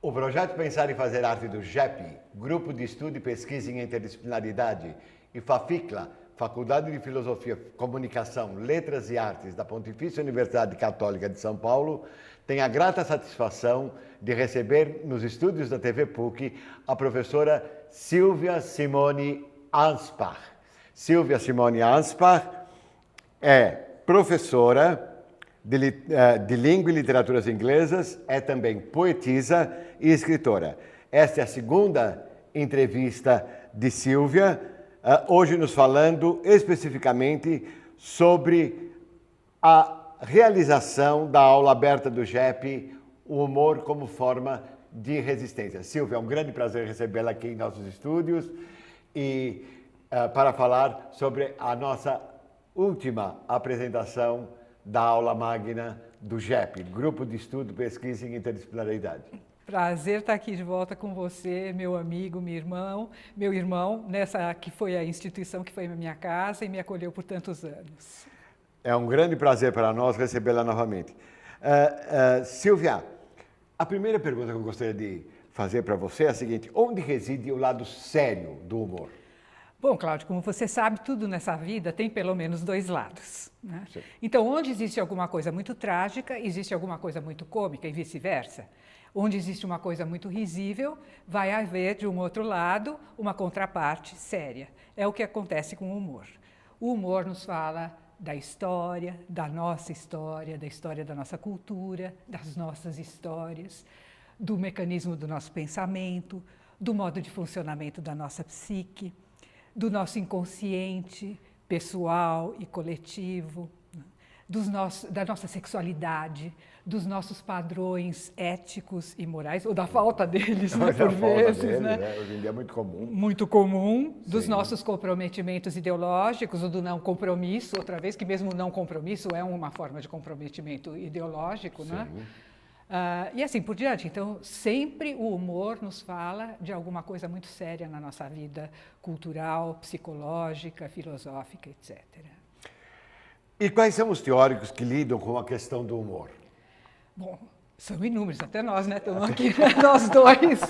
O projeto Pensar e Fazer Arte do GEP, Grupo de Estudo e Pesquisa em Interdisciplinaridade, e FAFICLA, Faculdade de Filosofia, Comunicação, Letras e Artes da Pontifícia Universidade Católica de São Paulo, tem a grata satisfação de receber nos estúdios da TV PUC a professora Silvia Simone Anspach. Silvia Simone Anspach é professora de língua e literaturas inglesas, é também poetisa e escritora. Esta é a segunda entrevista de Silvia, hoje nos falando especificamente sobre a realização da aula aberta do GEP, o humor como forma de resistência. Silvia, é um grande prazer recebê-la aqui em nossos estúdios e para falar sobre a nossa última apresentação da aula magna do GEP, Grupo de Estudo, Pesquisa em Interdisciplinaridade. Prazer estar aqui de volta com você, meu amigo, meu irmão, nessa que foi a instituição que foi a minha casa e me acolheu por tantos anos. É um grande prazer para nós recebê-la novamente. Silvia, a primeira pergunta que eu gostaria de fazer para você é a seguinte: onde reside o lado sério do humor? Bom, Cláudio, como você sabe, tudo nessa vida tem pelo menos dois lados, né? Então, onde existe alguma coisa muito trágica, existe alguma coisa muito cômica e vice-versa. Onde existe uma coisa muito risível, vai haver, de um outro lado, uma contraparte séria. É o que acontece com o humor. O humor nos fala da história da nossa cultura, das nossas histórias, do mecanismo do nosso pensamento, do modo de funcionamento da nossa psique, do nosso inconsciente pessoal e coletivo, da nossa sexualidade, dos nossos padrões éticos e morais, ou da falta deles, né, por vezes. Né? Hoje em dia é muito comum. Muito comum, dos nossos comprometimentos ideológicos, ou do não compromisso, outra vez, que mesmo o não compromisso é uma forma de comprometimento ideológico, né? E assim por diante. Então, sempre o humor nos fala de alguma coisa muito séria na nossa vida cultural, psicológica, filosófica, etc. E quais são os teóricos que lidam com a questão do humor? Bom, são inúmeros, até nós, né? Estamos aqui, nós dois,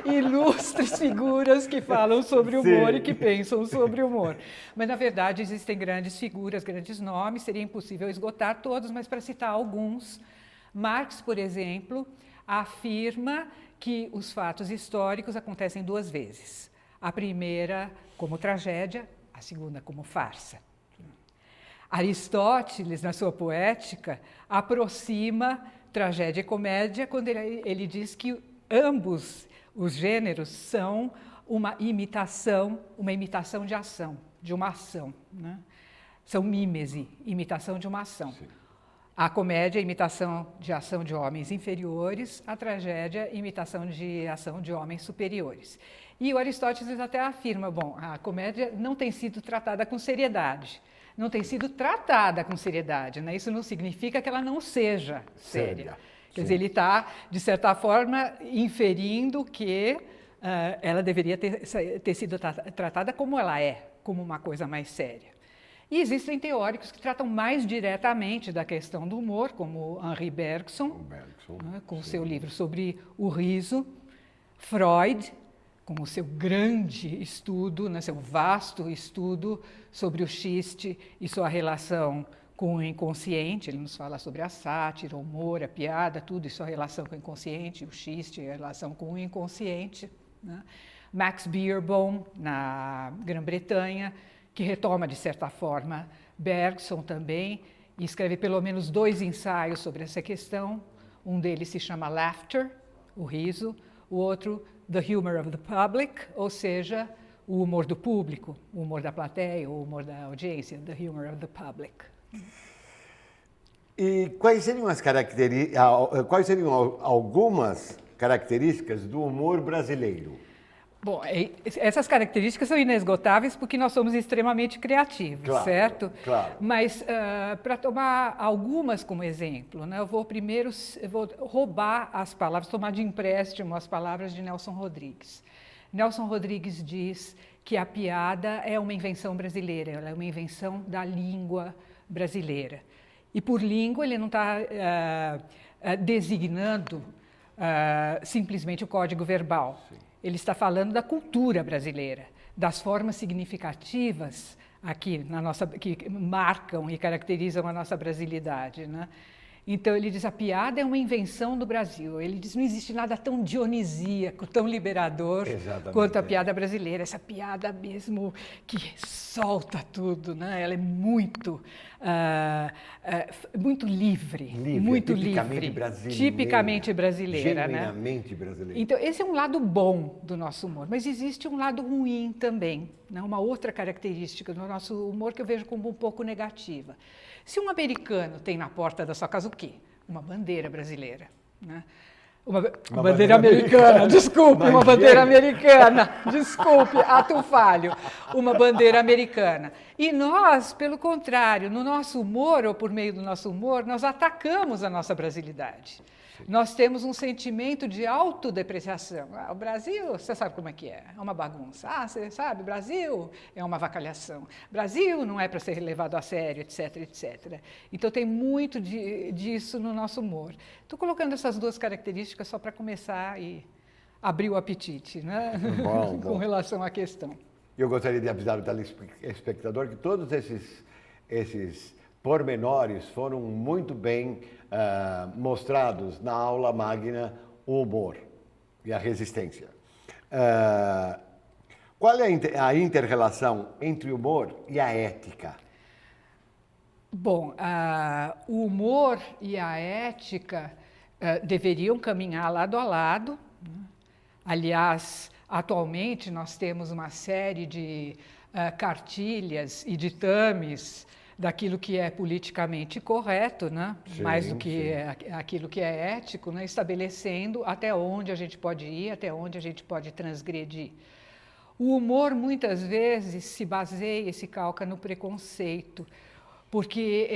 ilustres figuras que falam sobre o humor e que pensam sobre o humor. Mas, na verdade, existem grandes figuras, grandes nomes, seria impossível esgotar todos, mas para citar alguns, Marx, por exemplo, afirma que os fatos históricos acontecem duas vezes. A primeira como tragédia, a segunda como farsa. Aristóteles, na sua poética, aproxima tragédia e comédia quando ele diz que ambos os gêneros são uma imitação de ação, de uma ação, né? São mímese, imitação de uma ação. Sim. A comédia, imitação de ação de homens inferiores, a tragédia, imitação de ação de homens superiores. E o Aristóteles até afirma, bom, a comédia não tem sido tratada com seriedade. Não tem sido tratada com seriedade, né? Isso não significa que ela não seja séria. Quer dizer, ele está, de certa forma, inferindo que ela deveria ter sido tratada como ela é, como uma coisa mais séria. E existem teóricos que tratam mais diretamente da questão do humor, como Henri Bergson, né, com o seu livro sobre o riso, Freud, com o seu grande estudo, né, seu vasto estudo sobre o xiste e sua relação com o inconsciente. Ele nos fala sobre a sátira, o humor, a piada, tudo, e sua relação com o inconsciente, o xiste, a relação com o inconsciente. Né? Max Beerbohm, na Grã-Bretanha, que retoma, de certa forma, Bergson também, e escreve pelo menos 2 ensaios sobre essa questão. Um deles se chama Laughter, o riso, o outro, The Humor of the Public, ou seja, o humor do público, o humor da plateia, o humor da audiência, The Humor of the Public. E quais seriam algumas características do humor brasileiro? Bom, essas características são inesgotáveis porque nós somos extremamente criativos, claro, certo? Claro. Mas, para tomar algumas como exemplo, né, eu vou roubar as palavras, tomar de empréstimo as palavras de Nelson Rodrigues. Nelson Rodrigues diz que a piada é uma invenção brasileira, ela é uma invenção da língua brasileira. E por língua ele não está designando simplesmente o código verbal. Sim. Ele está falando da cultura brasileira, das formas significativas aqui que marcam e caracterizam a nossa brasilidade, né? Então ele diz, a piada é uma invenção do Brasil. Ele diz, não existe nada tão dionisíaco, tão liberador quanto a piada brasileira. Essa piada mesmo que solta tudo, né? Ela é muito livre, muito tipicamente livre, brasileira, tipicamente brasileira, genuinamente, né? brasileira. Então esse é um lado bom do nosso humor, mas existe um lado ruim também, né? Uma outra característica do nosso humor que eu vejo como um pouco negativa. Se um americano tem na porta da sua casa o quê? Uma bandeira brasileira, né? Uma bandeira americana, desculpe, uma bandeira americana, desculpe, ato falho, uma bandeira americana. E nós, pelo contrário, no nosso humor, ou por meio do nosso humor, nós atacamos a nossa brasilidade. Nós temos um sentimento de autodepreciação. O Brasil, você sabe como é que é uma bagunça. Você sabe, Brasil é uma avacalhação. Brasil não é para ser levado a sério, etc, etc. Então tem muito disso no nosso humor. Estou colocando essas duas características só para começar e abrir o apetite, né? Bom. Com relação à questão. Eu gostaria de avisar o telespectador que todos esses pormenores foram muito bem mostrados na aula magna O Humor e a Resistência. Qual é a inter-relação entre o humor e a ética? Bom, o humor e a ética deveriam caminhar lado a lado. Aliás, atualmente nós temos uma série de cartilhas e ditames daquilo que é politicamente correto, né? Sim, mais do que aquilo que é ético, né? Estabelecendo até onde a gente pode ir, até onde a gente pode transgredir. O humor, muitas vezes, se baseia e se calca no preconceito, porque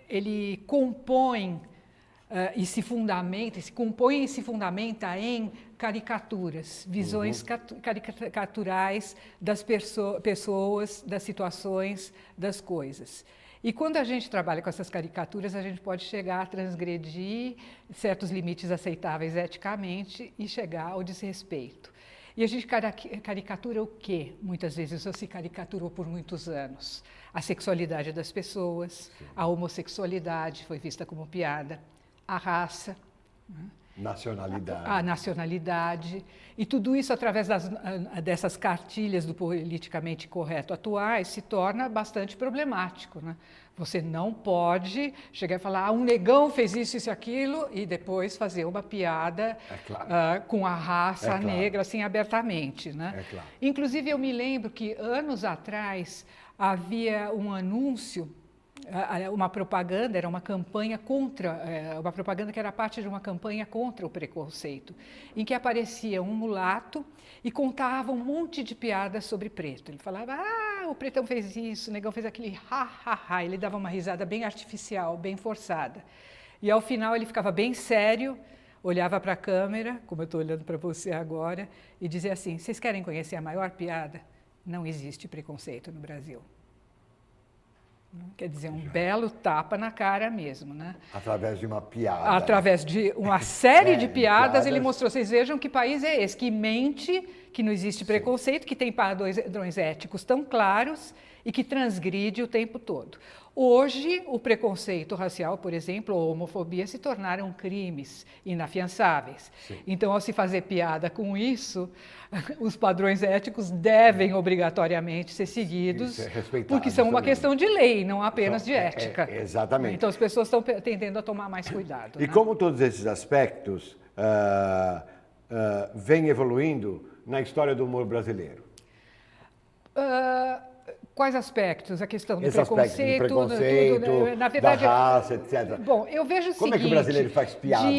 ele compõe e se fundamenta em caricaturas, visões caricaturais das pessoas, das situações, das coisas. E quando a gente trabalha com essas caricaturas, a gente pode chegar a transgredir certos limites aceitáveis eticamente e chegar ao desrespeito. E a gente caricatura o quê? Muitas vezes se caricaturou por muitos anos. A sexualidade das pessoas, a homossexualidade foi vista como piada, a raça, a nacionalidade, e tudo isso através dessas cartilhas do politicamente correto atuais se torna bastante problemático, né? Você não pode chegar e falar, um negão fez isso e aquilo, e depois fazer uma piada com a raça negra assim abertamente, né? Inclusive eu me lembro que anos atrás havia um anúncio, uma propaganda, era uma campanha contra, uma propaganda que era parte de uma campanha contra o preconceito, em que aparecia um mulato e contava um monte de piadas sobre preto. Ele falava, o pretão fez isso, o negão fez aquilo, ha. Ele dava uma risada bem artificial, bem forçada. E ao final ele ficava bem sério, olhava para a câmera, como eu estou olhando para você agora, e dizia assim, vocês querem conhecer a maior piada? Não existe preconceito no Brasil. Quer dizer, um belo tapa na cara mesmo, né? Através de uma piada. Através de uma série de piadas, ele mostrou, vocês vejam que país é esse, que mente, que não existe preconceito, que tem padrões éticos tão claros e que transgride o tempo todo. Hoje, o preconceito racial, por exemplo, ou a homofobia se tornaram crimes inafiançáveis. Sim. Então, ao se fazer piada com isso, os padrões éticos devem obrigatoriamente ser seguidos, porque são uma questão de lei, não apenas de ética. Exatamente. Então, as pessoas estão tendendo a tomar mais cuidado. E como todos esses aspectos vêm evoluindo na história do humor brasileiro? Quais aspectos? A questão do preconceito, tudo, na verdade, da raça, etc. Bom, eu vejo o seguinte... Como é que o brasileiro faz piada?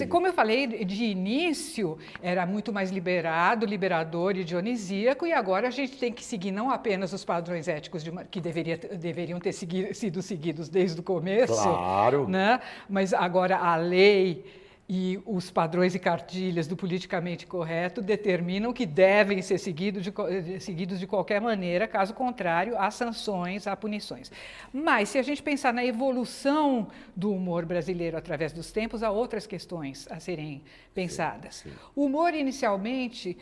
Como eu falei, de início era muito mais liberado, liberador e dionisíaco, e agora a gente tem que seguir não apenas os padrões éticos que deveriam ter sido seguidos desde o começo, claro, né? Mas agora a lei e os padrões e cartilhas do politicamente correto determinam que devem ser seguidos de qualquer maneira, caso contrário, há sanções, há punições. Mas, se a gente pensar na evolução do humor brasileiro através dos tempos, há outras questões a serem pensadas. Sim, sim. O humor, inicialmente,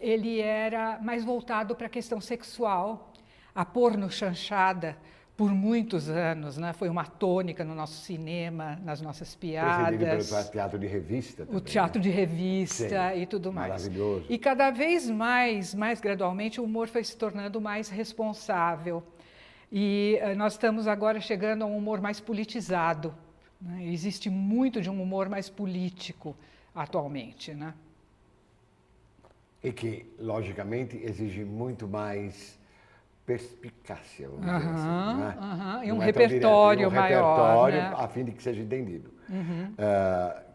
ele era mais voltado para a questão sexual, a pornochanchada, por muitos anos, né? Foi uma tônica no nosso cinema, nas nossas piadas. Precedido pelo teatro de revista também. O teatro de revista Sim, e tudo mais. maravilhoso. E cada vez mais gradualmente, o humor foi se tornando mais responsável. E nós estamos agora chegando a um humor mais politizado, né? Existe muito de um humor mais político atualmente, né? E que, logicamente, exige muito mais perspicácia, vamos dizer assim, né? E um Não é tão direto, repertório um maior, repertório, né? a fim de que seja entendido.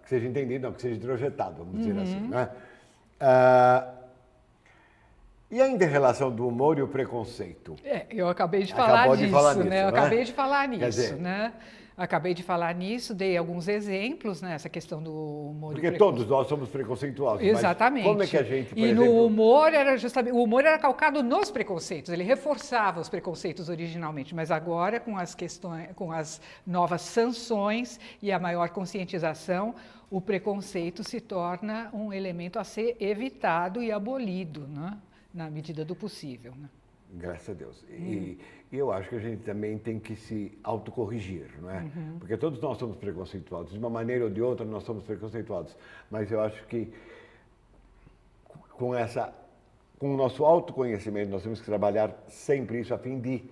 Que seja entendido, não, que seja introjetado, vamos dizer assim, né? E a inter-relação do humor e o preconceito? Eu acabei de falar disso, né? Eu acabei de falar nisso, dizer, né? Acabei de falar nisso, dei alguns exemplos, né? Essa questão do humor. Porque todos nós somos preconceituosos. Exatamente. Mas como é que a gente, por e exemplo... no humor era justamente, o humor era calcado nos preconceitos, ele reforçava os preconceitos originalmente, mas agora com as questões, com as novas sanções e a maior conscientização, o preconceito se torna um elemento a ser evitado e abolido, né? Na medida do possível, né? Graças a Deus. E eu acho que a gente também tem que se autocorrigir, não é? Porque todos nós somos preconceituosos. De uma maneira ou de outra, nós somos preconceituosos. Mas eu acho que com o nosso autoconhecimento, nós temos que trabalhar sempre isso a fim de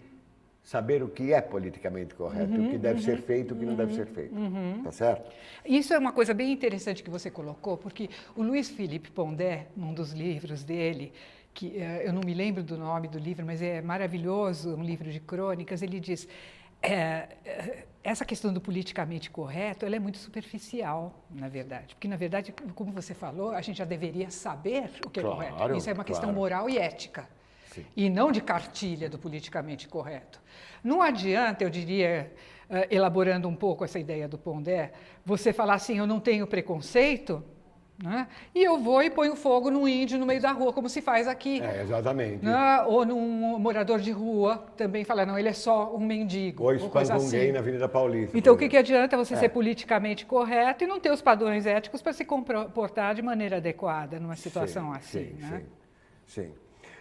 saber o que é politicamente correto, o que deve ser feito e o que não deve ser feito. Tá certo? Isso é uma coisa bem interessante que você colocou, porque o Luiz Felipe Pondé, num dos livros dele, que eu não me lembro do nome do livro, mas é maravilhoso, um livro de crônicas, ele diz, essa questão do politicamente correto, ela é muito superficial, na verdade. Porque, na verdade, como você falou, a gente já deveria saber o que é correto. Isso é uma questão moral e ética. Sim. E não de cartilha do politicamente correto. Não adianta, eu diria, elaborando um pouco essa ideia do Pondé, você falar assim, eu não tenho preconceito, né? E eu vou e ponho fogo num índio no meio da rua, como se faz aqui. Exatamente. Né? Ou num morador de rua, também falar, não, ele é só um mendigo. Ou espanca um gay na Avenida Paulista. Então, o que adianta você ser politicamente correto e não ter os padrões éticos para se comportar de maneira adequada numa situação assim, né? Sim.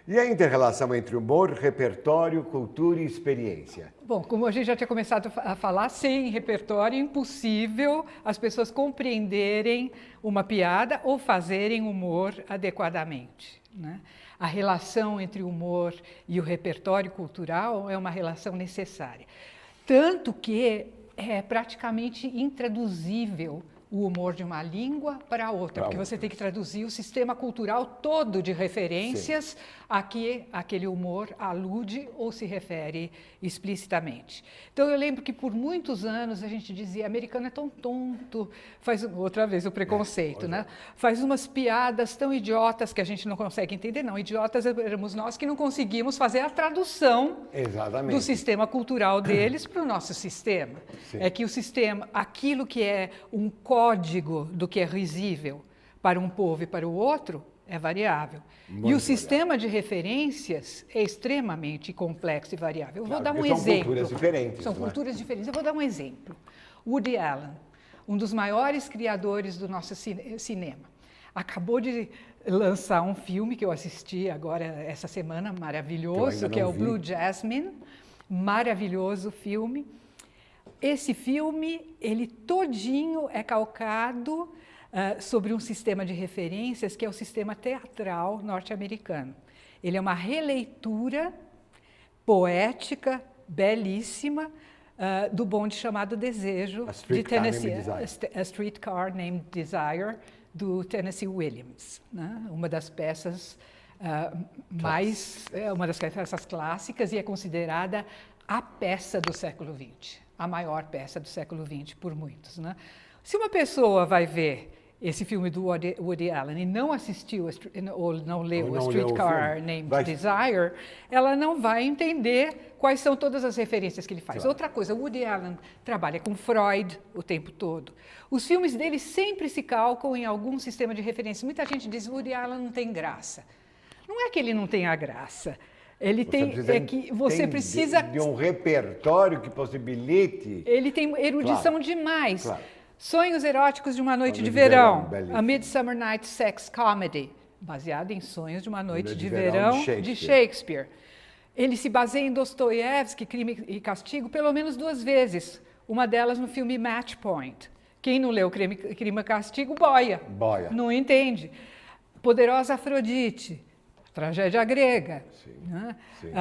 E a inter-relação entre humor, repertório, cultura e experiência? Bom, como a gente já tinha começado a falar, sem repertório é impossível as pessoas compreenderem uma piada ou fazerem humor adequadamente, né? A relação entre o humor e o repertório cultural é uma relação necessária. Tanto que é praticamente intraduzível o humor de uma língua para outra, porque você tem que traduzir o sistema cultural todo de referências a que aquele humor alude ou se refere explicitamente. Então, eu lembro que por muitos anos a gente dizia, americano é tão tonto, faz outra vez o preconceito, né? Faz umas piadas tão idiotas que a gente não consegue entender. Não, idiotas éramos nós que não conseguimos fazer a tradução do sistema cultural deles para o nosso sistema. É que o sistema, aquilo que é um código do que é risível para um povo e para o outro, é variável. E o sistema de referências é extremamente complexo e variável. Eu vou dar um exemplo. São culturas diferentes. São culturas diferentes. Eu vou dar um exemplo. Woody Allen, um dos maiores criadores do nosso cinema, acabou de lançar um filme que eu assisti agora essa semana, maravilhoso, que é o Blue Jasmine. Maravilhoso filme. Esse filme, ele todinho é calcado sobre um sistema de referências que é o sistema teatral norte-americano. Ele é uma releitura poética, belíssima, do bonde chamado Desejo, de Tennessee, A Streetcar Named Desire, do Tennessee Williams, né? Uma das peças uma das peças clássicas e é considerada a peça do século XX, a maior peça do século XX por muitos, né? Se uma pessoa vai ver esse filme do Woody Allen e não assistiu ou não leu Ou A não Streetcar leu o filme. Named Desire, ela não vai entender quais são todas as referências que ele faz. Claro. Outra coisa, o Woody Allen trabalha com Freud o tempo todo. Os filmes dele sempre se calcam em algum sistema de referência. Muita gente diz que o Woody Allen não tem graça. Não é que ele não tenha graça. Ele você precisa de um repertório que possibilite. Ele tem erudição Claro, demais. claro. Sonhos Eróticos de uma Noite de Verão, Verão, belíssimo. A Midsummer Night's Sex Comedy, baseada em Sonhos de uma Noite de Verão, Verão de Shakespeare. Ele se baseia em Dostoiévski, Crime e Castigo, pelo menos 2 vezes. Uma delas no filme Match Point. Quem não leu Crime e Castigo, boia. Boia. Não entende. Poderosa Afrodite, tragédia grega. Sim, Né? sim.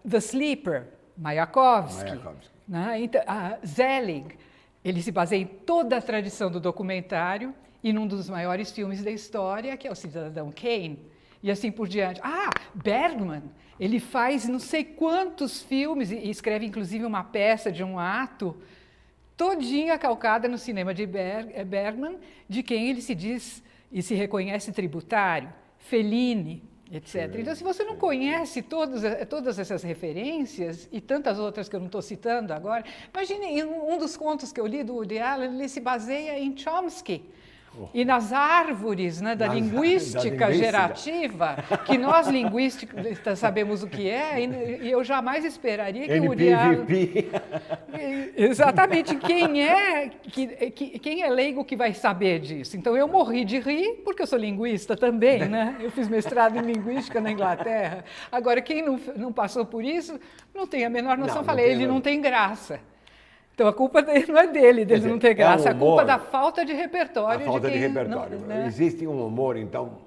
The Sleeper, Mayakovsky. Mayakovsky. Né? Então, Zelig, ele se baseia em toda a tradição do documentário e num dos maiores filmes da história, que é o Cidadão Kane, e assim por diante. Bergman, ele faz não sei quantos filmes e escreve inclusive uma peça de um ato todinha calcada no cinema de Bergman, de quem ele se diz e se reconhece tributário, Fellini, etc. Sim, então, se você não conhece todas essas referências e tantas outras que eu não estou citando agora, imagine, um dos contos que eu li do Woody Allen, ele se baseia em Chomsky. E nas árvores, né, da linguística gerativa, que nós linguistas sabemos o que é, e eu jamais esperaria que o Woody Allen... Exatamente, quem é leigo que vai saber disso? Então, eu morri de rir, porque eu sou linguista também, né? Eu fiz mestrado em linguística na Inglaterra. Agora, quem não passou por isso, não tem a menor noção. Falei, ele não tem graça. Então, a culpa não é dele não ter graça, a culpa da falta de repertório. A falta de repertório. Né? Existe um humor, então,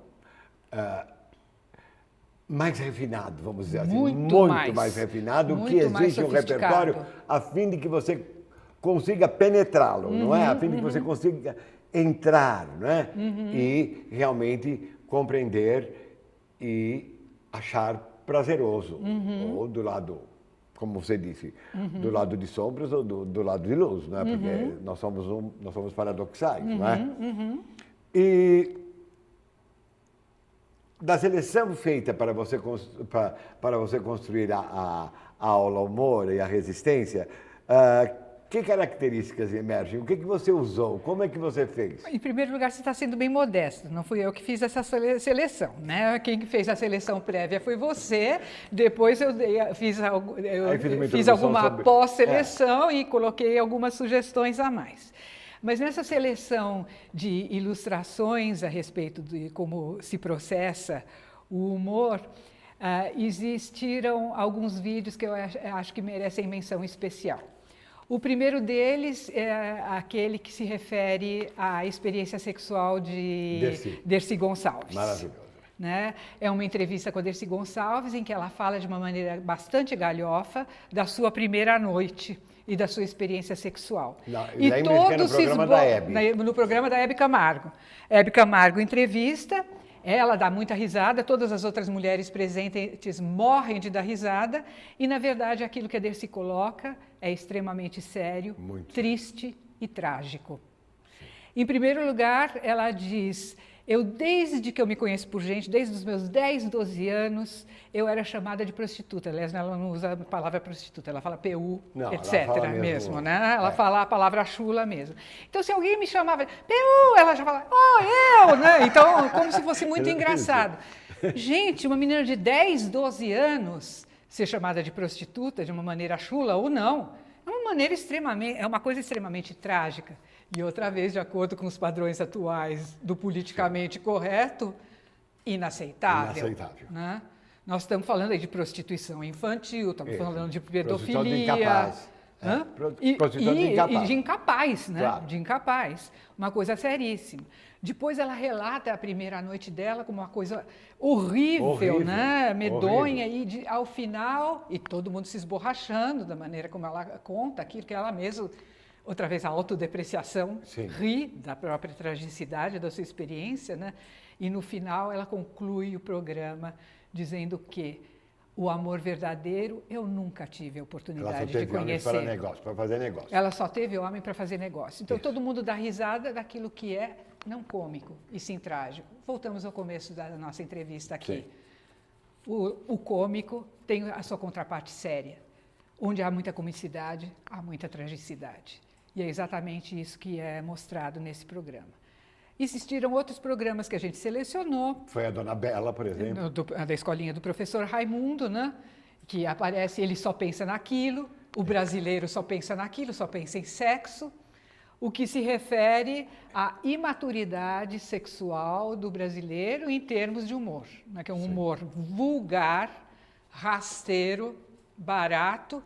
mais refinado, vamos dizer assim. Muito mais refinado, que existe um repertório a fim de que você consiga penetrá-lo, não é? A fim de que você consiga entrar, não é? E realmente compreender e achar prazeroso, ou do lado... como você disse, do lado de sombras ou do lado de luz, não é? Porque nós somos paradoxais, não é? E da seleção feita para você construir a aula humor e a resistência, que características emergem? O que você usou? Como é que você fez? Em primeiro lugar, você está sendo bem modesto. Não fui eu que fiz essa seleção, né? Quem fez a seleção prévia foi você. Depois eu fiz alguma pós-seleção e coloquei algumas sugestões a mais. Mas nessa seleção de ilustrações a respeito de como se processa o humor, existiram alguns vídeos que eu acho que merecem menção especial. O primeiro deles é aquele que se refere à experiência sexual de Dercy Gonçalves. Maravilhoso. Né? É uma entrevista com a Dercy Gonçalves em que ela fala de uma maneira bastante galhofa da sua primeira noite e da sua experiência sexual. E todos no programa da Hebe Camargo. Hebe Camargo entrevista, ela dá muita risada, todas as outras mulheres presentes morrem de dar risada, e, na verdade, aquilo que a Dercy coloca é extremamente sério, triste e trágico. Sim. Em primeiro lugar, ela diz, desde que eu me conheço por gente, desde os meus 10, 12 anos, eu era chamada de prostituta. Aliás, ela não usa a palavra prostituta, ela fala PU, etc. mesmo, né? Ela fala a palavra chula mesmo. Então, se alguém me chamava de PU, ela já fala, eu, né? Então, como se fosse muito engraçado. Gente, uma menina de 10, 12 anos ser chamada de prostituta de uma maneira chula ou não, é uma coisa extremamente trágica. E outra vez, de acordo com os padrões atuais do politicamente correto, inaceitável. Né? Nós estamos falando aí de prostituição infantil, estamos falando de pedofilia. De incapaz. E de incapaz, né? Claro. De incapaz. Uma coisa seríssima. Depois ela relata a primeira noite dela como uma coisa horrível, né? Medonha, e ao final, e todo mundo se esborrachando da maneira como ela conta aquilo que ela mesma, outra vez a autodepreciação, ri da própria tragicidade da sua experiência, né? E no final ela conclui o programa dizendo que o amor verdadeiro eu nunca tive a oportunidade de conhecer. Para fazer negócio. Ela só teve homem para fazer negócio. Então todo mundo dá risada daquilo que é não cômico, e sim trágico. Voltamos ao começo da nossa entrevista aqui. Sim. O cômico tem a sua contraparte séria. Onde há muita comicidade, há muita tragicidade. E é exatamente isso que é mostrado nesse programa. Existiram outros programas que a gente selecionou. Foi a Dona Bela, por exemplo. Da escolinha do professor Raimundo, né? Que aparece, ele só pensa naquilo, o brasileiro só pensa naquilo, só pensa em sexo, o que se refere à imaturidade sexual do brasileiro em termos de humor, né? Que é um humor vulgar, rasteiro, barato,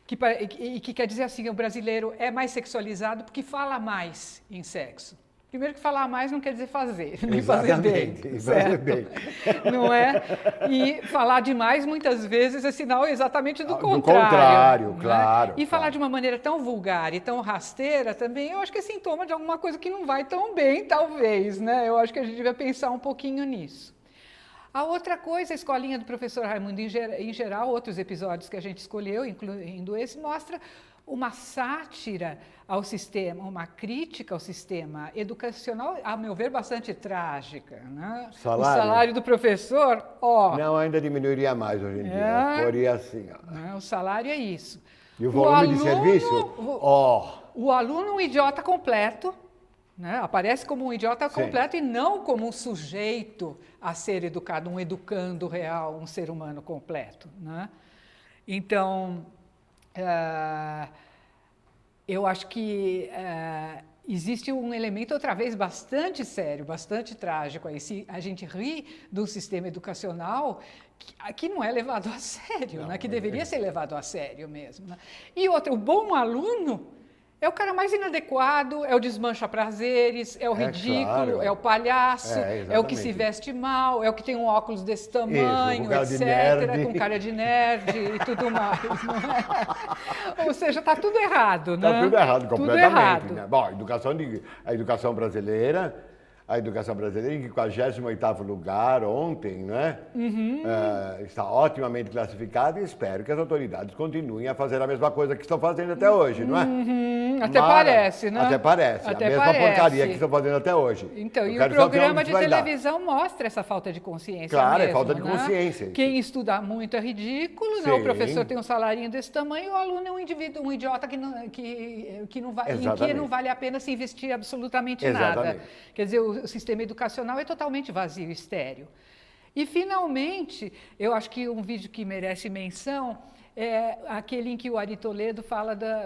que quer dizer assim, o brasileiro é mais sexualizado porque fala mais em sexo. Primeiro que falar mais não quer dizer fazer, nem fazer bem, certo? Não é? E falar demais muitas vezes é sinal exatamente do contrário. Do contrário, né? claro. E falar de uma maneira tão vulgar e tão rasteira também, eu acho que é sintoma de alguma coisa que não vai tão bem, talvez, né? Eu acho que a gente devia pensar um pouquinho nisso. A outra coisa, a escolinha do professor Raimundo, em geral, outros episódios que a gente escolheu, incluindo esse, mostra uma sátira ao sistema, uma crítica ao sistema educacional, a meu ver, bastante trágica. Né? Salário. O salário do professor, ó... Não, ainda diminuiria mais hoje em dia. Poria assim, ó. O salário é isso. E o volume de serviço? O aluno, um idiota completo, né? Aparece como um idiota completo e não como um sujeito a ser educado, um educando real, um ser humano completo. Né? Então... eu acho que existe um elemento, outra vez, bastante sério, bastante trágico aí. Se a gente ri de um sistema educacional que não é levado a sério, não, né? Que deveria ser levado a sério mesmo. Né? E outro, o bom aluno é o cara mais inadequado, é o desmancha-prazeres, é o ridículo, claro. É o palhaço, é o que se veste mal, é o que tem um óculos desse tamanho, etc., com cara de nerd e tudo mais. Não é? Ou seja, está tudo errado, né? Está tudo errado, completamente. Tudo errado. Né? Bom, a educação brasileira em 58º lugar ontem, né? Está otimamente classificada e espero que as autoridades continuem a fazer a mesma coisa que estão fazendo até hoje, não é? Até parece, né? Até parece. A mesma porcaria que estão fazendo até hoje. Então, e o programa de televisão mostra essa falta de consciência Claro, mesmo, é falta de né? consciência. Quem estuda muito é ridículo, né? O professor tem um salarinho desse tamanho, o aluno é um indivíduo, um idiota que não vale a pena se investir absolutamente nada. Quer dizer, o sistema educacional é totalmente vazio e estéril. E, finalmente, eu acho que um vídeo que merece menção é aquele em que o Ari Toledo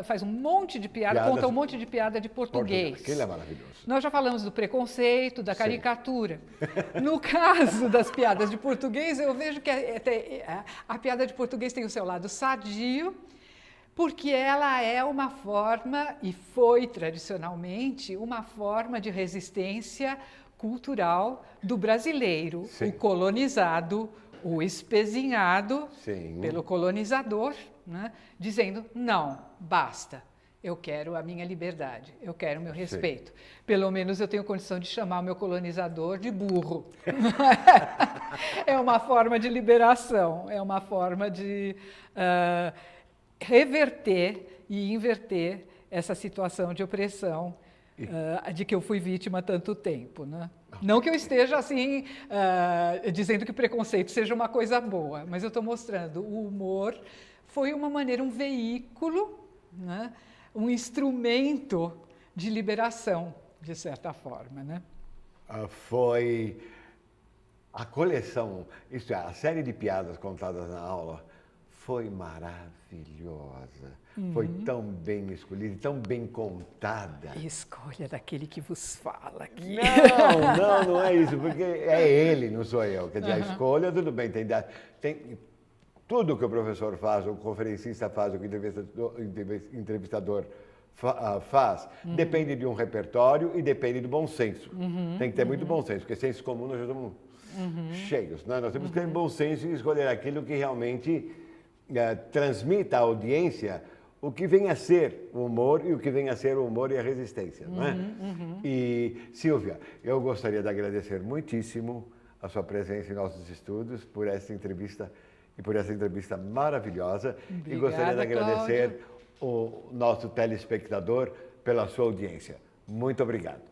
faz um monte de conta um monte de piada de português. Aquele é maravilhoso. Nós já falamos do preconceito, da caricatura. No caso das piadas de português, eu vejo que a piada de português tem o seu lado sadio, porque ela é uma forma, e foi tradicionalmente, uma forma de resistência cultural do brasileiro, o colonizado, o espezinhado pelo colonizador, né? Dizendo, não, basta, eu quero a minha liberdade, eu quero o meu respeito. Pelo menos eu tenho condição de chamar o meu colonizador de burro. É uma forma de liberação, é uma forma de reverter e inverter essa situação de opressão de que eu fui vítima há tanto tempo, né? Não que eu esteja assim dizendo que preconceito seja uma coisa boa, mas eu estou mostrando o humor foi uma maneira, um veículo, né? Um instrumento de liberação, de certa forma, né? Foi a coleção, isto é, a série de piadas contadas na aula foi maravilhosa. Foi tão bem escolhida, tão bem contada. Escolha daquele que vos fala aqui. Não é isso, porque é ele, não sou eu. Quer dizer, a escolha, tudo bem, tem tudo que o professor faz, o conferencista faz, o que o entrevistador faz, depende de um repertório e depende do bom senso. Tem que ter muito bom senso, porque senso comum nós já estamos cheios. Né? Nós temos que ter bom senso e escolher aquilo que realmente transmita à audiência o que vem a ser o humor e o que vem a ser o humor e a resistência, não é? E, Silvia, eu gostaria de agradecer muitíssimo a sua presença em nossos estudos por essa entrevista e por essa entrevista maravilhosa. Obrigada, e gostaria de agradecer Cláudio. o nosso telespectador pela sua audiência. Muito obrigado.